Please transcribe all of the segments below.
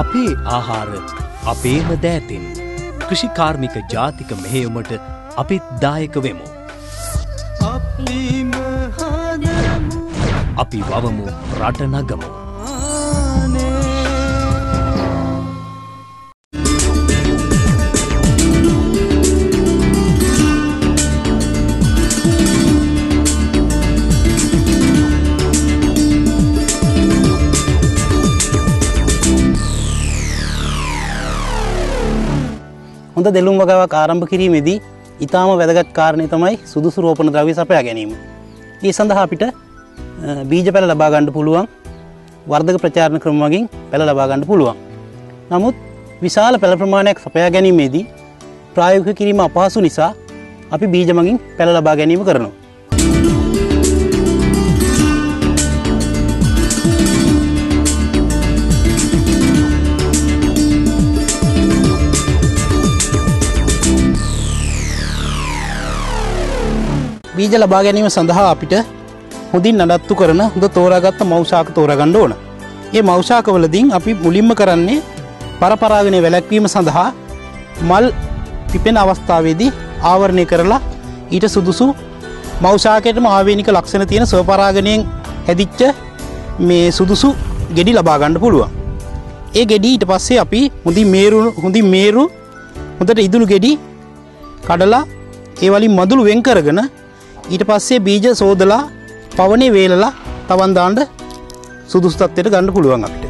අපේ ආහාර අපේම දෑතින් කෘෂිකාර්මික ජාතික මෙහෙයුමට අපිත් දායක වෙමු. අපි වවමු රට නගමු. හොඳ දෙළුම් වගාවක් ආරම්භ කිරීමේදී ඊටාම වැදගත් කාරණේ තමයි සුදුසු රෝපණ ද්‍රව්‍ය සපයා ගැනීම. මේ සඳහා අපිට බීජ පැල ලබා ගන්න පුළුවන් වර්ධක ප්‍රචාරණ ක්‍රම වලින් පැල ලබා ගන්න පුළුවන්. නමුත් විශාල පැල ප්‍රමාණයක් සපයා ගැනීමේදී ප්‍රායෝගික කිරීම අපහසු නිසා අපි බීජ මගින් පැල ලබා ගැනීම කරනවා. බීජ ලබා ගැනීම සඳහා අපිට හොඳින් නඩත්තු කරන හොඳ තෝරාගත්ත මව් තෝරගන්න ඕන. මේ මව් වලදීන් අපි මුලින්ම කරන්නේ පරපරාගණය වැළැක්වීම සඳහා මල් පිපෙන අවස්ථාවේදී ආවරණය කරලා ඊට සුදුසු මව් ශාකයටම ආවේනික ලක්ෂණ තියෙන ස්වපරාගණයෙන් හැදිච්ච මේ සුදුසු ගෙඩි ලබා ගන්න පුළුවන්. ඒ ගෙඩි ඊට පස්සේ අපි හොඳින් මේරු හොඳට ඉදුණු ගෙඩි කඩලා ඒ වලින් මදුළු වෙන් කරගෙන ඊට පස්සේ බීජ සෝදලා පවනේ වේලලා තවන් දාන්න සුදුසු තත්ත්වයට ගන්න පුළුවන් අපිට.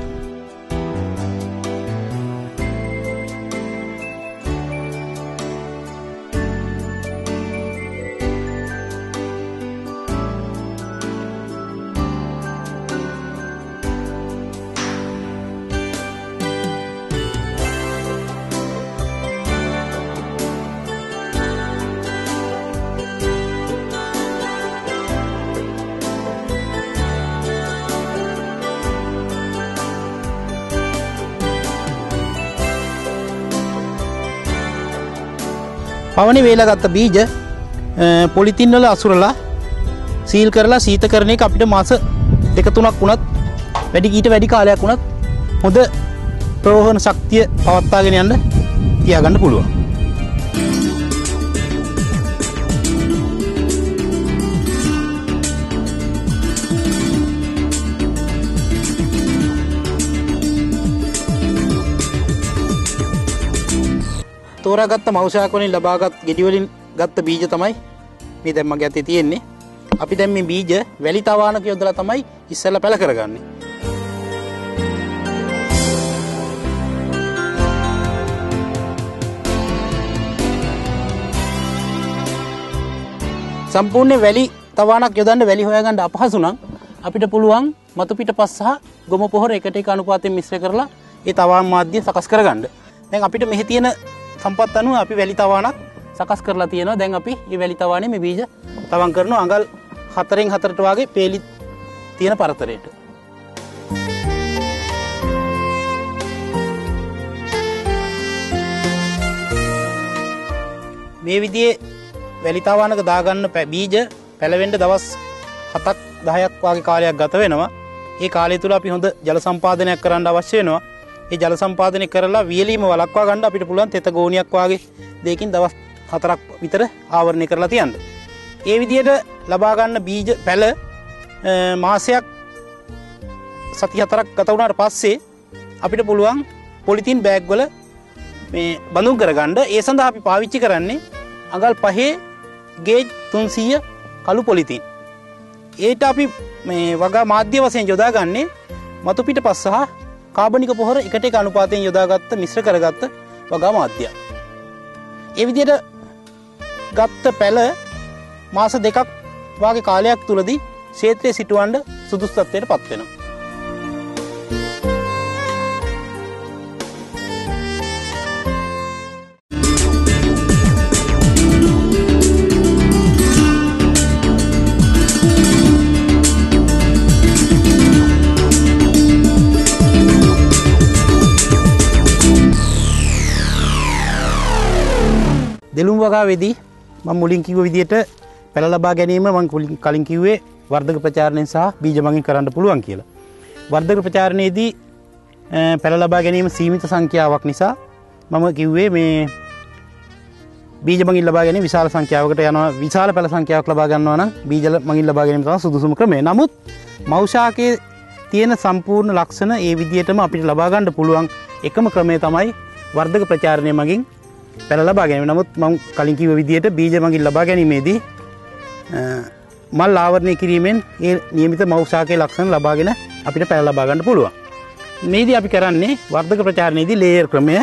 පවනේ වේලා ගත්ත බීජ පොලිතින් වල අසුරලා සීල් කරලා සීතකරණය එක අපිට මාස 2-3ක් වුණත් ඊට වැඩි කාලයක් වුණත් හොඳ ප්‍රෝහන ශක්තිය පවත්වාගෙන යන්න තියාගන්න පුළුවන්. තෝරාගත්ත මව් වලින් ලබාගත් ගෙඩි වලින් ගත්ත බීජ තමයි මේ දැන් මගේ අතේ තියෙන්නේ. අපි දැන් මේ බීජ වැලි තවානක යොදලා තමයි ඉස්සෙල්ලා පැල කරගන්නේ. සම්පූර්ණ වැලි තවානක් යොදන්න වැලි හොයාගන්න අපහසු නම් අපිට පුළුවන් මතු පිටපස් සහ ගොම පොහොර එකට එක අනුපාතයෙන් මිශ්‍ර කරලා ඒ තවාන් මාධ්‍ය සකස් කරගන්න. දැන් අපිට මෙහි තියෙන සම්පත් අනුව අපි වැලි තවානක් සකස් කරලා තියෙනවා. දැන් අපි මේ වැලි තවානේ මේ බීජ තවන් කරනවා අඟල් 4න් 4ට වගේ පේලි තියෙන පරතරයට. මේ විදිහේ වැලි තවානක දාගන්න බීජ පැලවෙන්න දවස් 7ක් 10ක් වගේ කාලයක් ගත වෙනවා. ඒ කාලය තුල අපි හොඳ ජල සම්පාදනයක් කරන්න අවශ්‍ය වෙනවා. ඒ ජල සම්පාදනය කරලා වියලීම වළක්වා ගන්න අපිට පුළුවන් තෙත ගෝණියක් වාගේ දෙකකින් දවස් 4ක් විතර ආවරණය කරලා තියන්න. ඒ විදිහට ලබා ගන්න බීජ පැල මාසයක් සති 4ක් ගත වුණාට පස්සේ අපිට පුළුවන් පොලිතින් බෑග් වල මේ බඳුන් කරගන්න. ඒ සඳහා අපි පාවිච්චි කරන්නේ අඟල් 5 ගේජ් 300 කළු පොලිතින්. ඒට අපි මේ වගා මාධ්‍ය වශයෙන් යොදාගන්නේ මතු පිටපස් සහ කාබනික පොහොර එකට එක අනුපාතයෙන් යොදාගත්ත මිශ්‍ර කරගත්ත වගා මාධ්‍යයක්. ඒ විදිහට ගත්ත පැල මාස 2ක් වාගේ කාලයක් තුලදී ක්ෂේත්‍රයේ සිටවන්න සුදුසු තත්ත්වයට පත් වෙනවා. දෙළුම් වගාවේදී මම මුලින් කිව්ව විදිහට පැල ලබා ගැනීම මම කලින් කිව්වේ වර්ධක ප්‍රචාරණයෙන් සහ බීජ මගින් කරන්න පුළුවන් කියලා. වර්ධක ප්‍රචාරණයේදී පැළ ලබා ගැනීම සීමිත සංඛ්‍යාවක් නිසා මම කිව්වේ මේ බීජ මගින් ලබා ගැනීම විශාල සංඛ්‍යාවකට යනවා. විශාල පැළ සංඛ්‍යාවක් ලබා ගන්නවා නම් බීජ මගින් ලබා ගැනීම තමයි සුදුසුම ක්‍රමය. නමුත් මව් ශාකයේ තියෙන සම්පූර්ණ ලක්ෂණ ඒ විදිහටම අපිට ලබා ගන්න පුළුවන් එකම ක්‍රමය තමයි වර්ධක ප්‍රචාරණය මගින් පැළ ලබා ගැනීම. නමුත් මම කලින් කිව්ව විදිහට බීජ මගින් ලබා ගැනීමේදී මල් ආවරණය කිරීමෙන් ඒ නියමිත මව් ශාකයේ ලක්ෂණ ලබාගෙන අපිට පැළ ලබා ගන්න පුළුවන්. මේදී අපි කරන්නේ වර්ධක ප්‍රචාරණයේදී ලේයර් ක්‍රමය